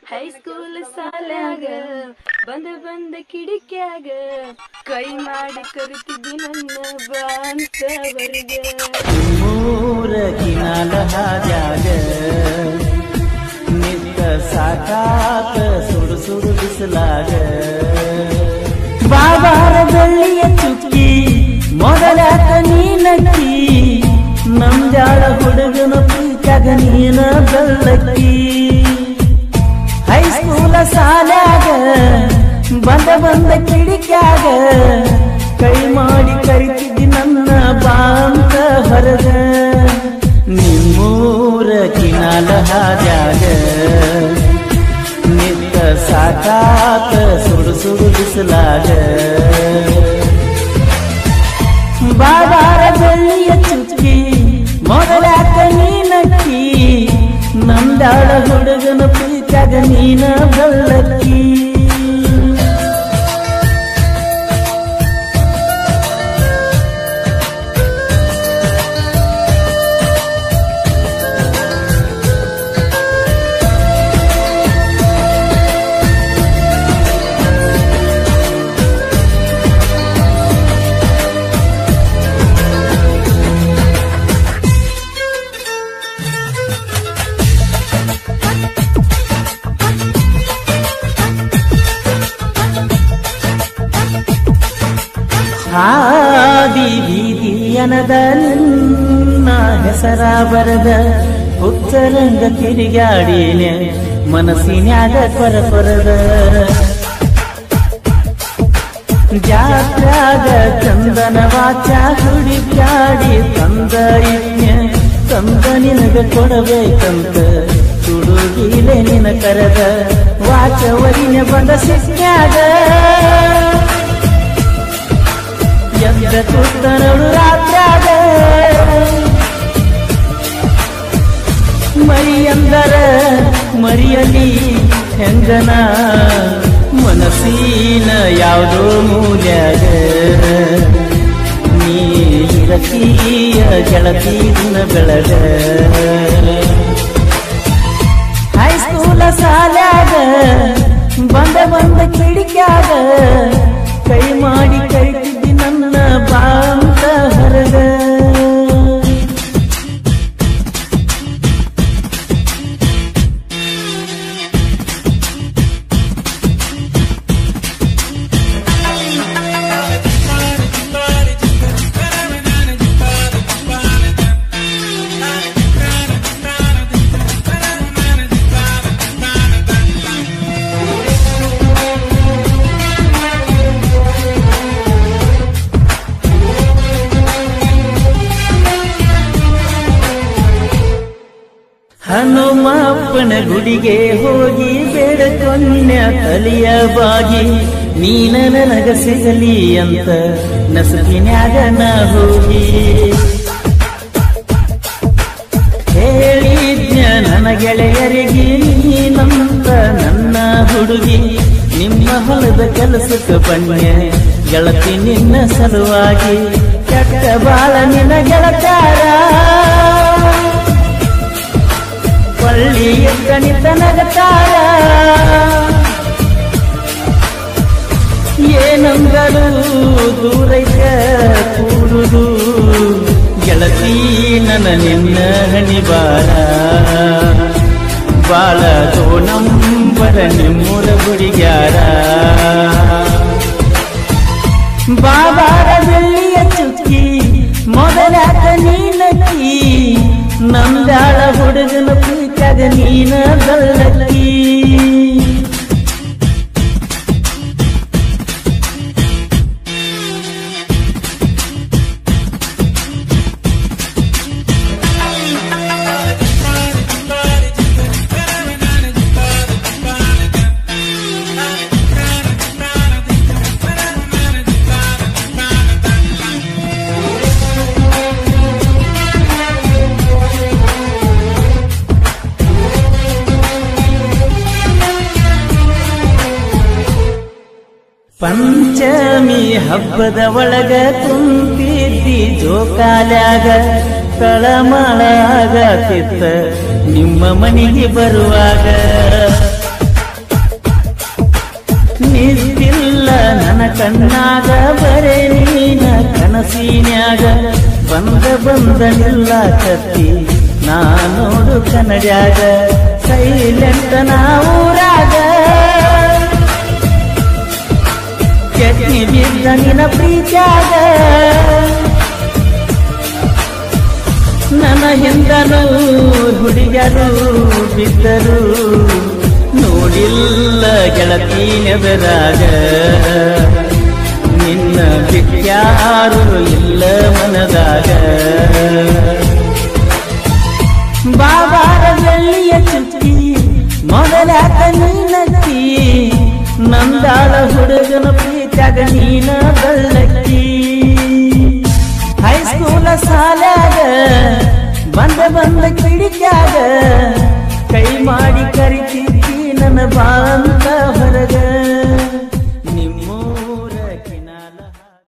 high school ಸಾಲ್ಯಾಗ ಬಂದ ಕಿಡಿಕ್ಯಾಗ ಕೈ ಮಾಡಿ ಕರಿತಿದ್ದಿ ನನ್ನ ಬಾಂತ ಹೊರಗ ಮೂರ ಕಿನಾಲ ಹಾದ್ಯಾಗ ನಿಂತ ಸಾಕಾತ ಸುಡು ಸುಡು ಬಿಸಲಾಗ ಬಾಬಾರ ಬೆಳ್ಳಿಯ ಚುಕ್ಕಿ ಮೊದಲಾತ ನೀನಕ್ಕಿ ನಮ್ಜಾಳ ಹುಡುಗನ ಪ್ರೀತ್ಯಾಗ ನೀನ ಬೆಳ್ಳಕ್ಕಿ ಹೈಸ್ಕೂಲ ಸಾಲ್ಯಾಗ ಬಂದ ಕಿಡಿಕ್ಯಾಗ ಕೈ ಮಾಡಿ ಕರಿತಿದ್ದಿ ನನ್ನ ಬಾಂತ ಹೊರಗ ನಿಮ್ಮೂರ ಕಿನಾಲ ಹಾದ್ಯಾಗ ನಿಂತ ಸಾಕಾತ ಸುಡು ಸುಡು ಬಿಸಲಾಗ ಬಾಬಾರ ಬೆಳ್ಳಿಯ ಚುಕ್ಕಿ ಮೊದಲಾಕ ನೀನಕ್ಕಿ ನಮ್ದಾಳ ಹುಡುಗನ ಪ್ರೀತ್ಯಾಗ ನೀನ ಬೆಳ್ಳಕ್ಕಿ ಹಾದಿ ಬೀದಿಯನದ ನಿನ್ನ ಹೆಸರ ಬರದ ಹುಚ್ಚರಂಗ ತಿರುಗಾಡಿನ ಮನಸ್ಸಿನ್ಯಾಗ ಕೊರಕೊರದ ಜಾತ್ರಾಗ ಚಂದನ ವಾಚ ಹುಡುಕ್ಯಾಡಿ ತಂದ ತಂದ ನಿನಗ ಕೊಡಬೇಕಂತ ತುಡುಗಿಲೆ ನಿನ ಕರದ ವಾಚ ವರಿನ ಬಂದ ಸಿಕ್ಕ್ಯಾಗ ಎಂದ ಕೂತನಳು ರಾತ್ರಾಗ ಮರಿಯಂದರ ಮರಿಯಲಿ ಹೆಂಗನ ಮನಸ್ಸಿನ ಯಾವುದೋ ಮೂಲ್ಯಾಗ ನೀ ರತಿಯ ಗೆಳತಿ ದಿನ ಬೆಳಗ ಹೈಸ್ಕೂಲ ಸಾಲ್ಯಾಗ ಬಂದ ಕಿಡಿಕ್ಯಾಗ ಕೈ ಮಾಡಿ ಕರಿತಿದ್ದಿ ನನ್ನ ಬಾಂತ ಹೊರಗ ಹನುಮಪ್ಪನ ಗುಡಿಗೆ ಹೋಗಿ ಬೇಡಕೊನ್ಯ ತಲಿಯ ಬಾಗಿ ನೀನ ನನಗ ಸಿಗಲಿ ಅಂತ ನಸುಕಿನ್ಯಾಗ ನಾ ಹೋಗಿ ಹೇಳಿದ್ಯ ನನ್ನ ಗೆಳೆಯರಿಗೆ ನೀನಂತ ನನ್ನ ಹುಡುಗಿ ನಿಮ್ಮ ಹೊಲದ ಕೆಲಸಕ್ಕೆ ಬನ್ಯ ಗೆಳತಿ ನಿನ್ನ ಸಲುವಾಗಿ ಕೆಟ್ಟ ಬಾಳ ನಿನ್ನ ಗೆಳತಾರ ಪಳ್ಳಿಯ ಗಣಿತ ನಗತಾರ ಏನಂದರು ದೂರೈಕ ಕೂಡುದು ಗೆಳತಿ ನನ್ನ ನಿನ್ನ ಹಣಿಬಾರ ಬಾಳ ನಂಬರ ನಿಮ್ಮೂರ ಗುಡಿಗ್ಯಾರ ಬಾಬಾರ ಬೆಳ್ಳಿಯ ಚುಕ್ಕಿ ಮೊದಲಾಕ ನೀನಕ್ಕಿ ನಮ್ದಾಳ ಹುಡುಗನ ಪ್ರೀತ್ಯಾಗ ನೀನ ಬೆಳ್ಳಕ್ಕಿ ಪಂಚಮಿ ಹಬ್ಬದ ಒಳಗ ಕುಂತಿದ್ದಿ ಜೋಕಾಲ್ಯಾಗ ತಳಮಳ ಆಗತಿತ್ತ ನಿಮ್ಮ ಮನೆಗೆ ಬರುವಾಗ ಕಣ್ಣಾಗ ಬರೇ ನೀನ ಕನಸಿನ್ಯಾಗ ಬಂದ ನಿಲ್ಲಕತ್ತಿ ನಾ ನೋಡು ಕನ್ನಡ್ಯಾಗ ಸೈಲೆಂಟ್ ನಾವೂರಾಗ ಕೆಟ್ನಿ ಬಿದ್ದ ನಿನ ಪ್ರೀತ್ಯಾಗ ನನ್ನ ಹಿಂದನೂ ಹುಡುಗರು ಬಿದ್ದರು ನೋಡಿಲ್ಲ ಗೆಳತಿ ನೆದರಾಗ ನಿನ್ನ ಬಿಟ್ಯಾರು ಇಲ್ಲ ಮನದಾಗ ಬಾಬಾರ ಬೆಳ್ಳಿಯ ಚುಕ್ಕಿ ಮೊದಲಾಕ ನೀನಕ್ಕಿ ನಂದಾಳ ಹುಡುಗನ ಪ್ರೀತ್ಯಾಗ ನೀನ ಬೆಳ್ಳಕ್ಕಿ ಹೈಸ್ಕೂಲ ಸಾಲಾಗ ಬಂದ ಕಿಡಿಕ್ಯಾಗ ಕೈ ಮಾಡಿ ಕರಿತಿದ್ದಿ ನನ್ನ ಬಾಂತ ಹೊರಗ